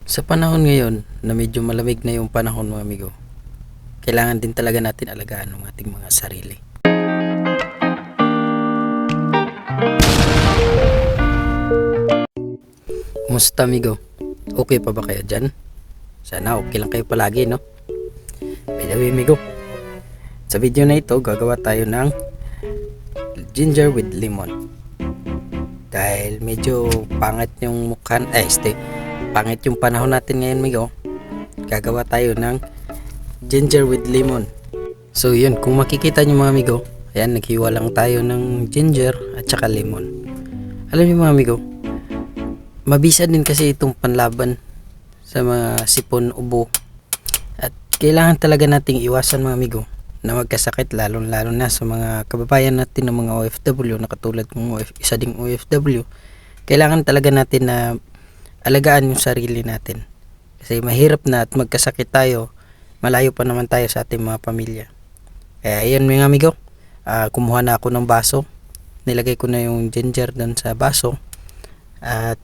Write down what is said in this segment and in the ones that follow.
Sa panahon ngayon na medyo malamig na yung panahon mga amigo, kailangan din talaga natin alagaan ng ating mga sarili. Kumusta amigo? Okay pa ba kayo dyan? Sana okay lang kayo palagi, no? By the way amigo, sa video na ito gagawa tayo ng ginger with lemon. Dahil medyo pangit yung mukha, pangit yung panahon natin ngayon amigo, gagawa tayo ng ginger with lemon. So yun, kung makikita nyo mga amigo, ayan, naghiwa lang tayo ng ginger at saka lemon. Alam niyo mga amigo, mabisa din kasi itong panlaban sa mga sipon, ubo, at kailangan talaga nating iwasan mga amigo na magkasakit, lalo na sa mga kababayan natin ng mga OFW na katulad kong isa ding OFW. Kailangan talaga natin na alagaan yung sarili natin kasi mahirap na at magkasakit tayo, malayo pa naman tayo sa ating mga pamilya. Kaya ayan mga amigo, kumuha na ako ng baso, nilagay ko na yung ginger doon sa baso at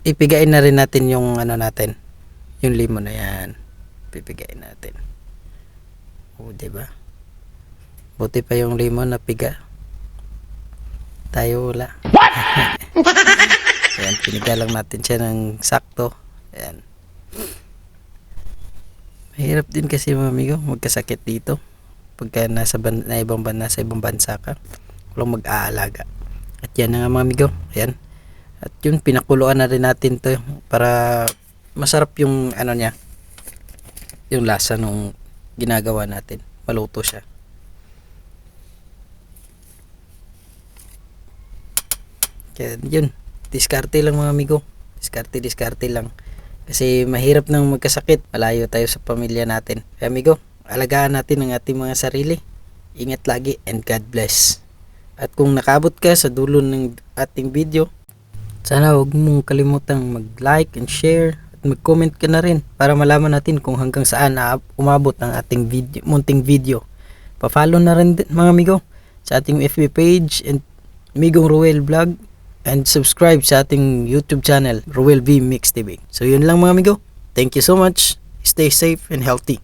ipigain na rin natin yung natin, yung lemon na yan, pipigain natin. Diba? Buti pa yung lemon na piga, tayo wala. Ayan, piniga lang natin siya ng sakto. Ayan. Mahirap din kasi mga amigo magkasakit dito pagka nasa ibang bansa ka, walang mag-aalaga. At yan na nga mga amigo, ayan. At yun, pinakuluan na rin natin to para masarap yung niya, yung lasa nung ginagawa natin, maluto siya. Kaya yun, diskarte lang mga amigo, diskarte lang kasi mahirap nang magkasakit, malayo tayo sa pamilya natin. Kaya amigo, alagaan natin ang ating mga sarili, ingat lagi, and God bless. At kung nakabot ka sa dulo ng ating video, sana huwag mong kalimutang mag-like and share at mag-comment ka na rin para malaman natin kung hanggang saan umabot ang ating munting video. Pa-follow na rin mga amigo sa ating FB page and Amigong Ruel Vlog, and subscribe sa ating YouTube channel, Ruel V Mix TV. So yun lang mga amigo. Thank you so much. Stay safe and healthy.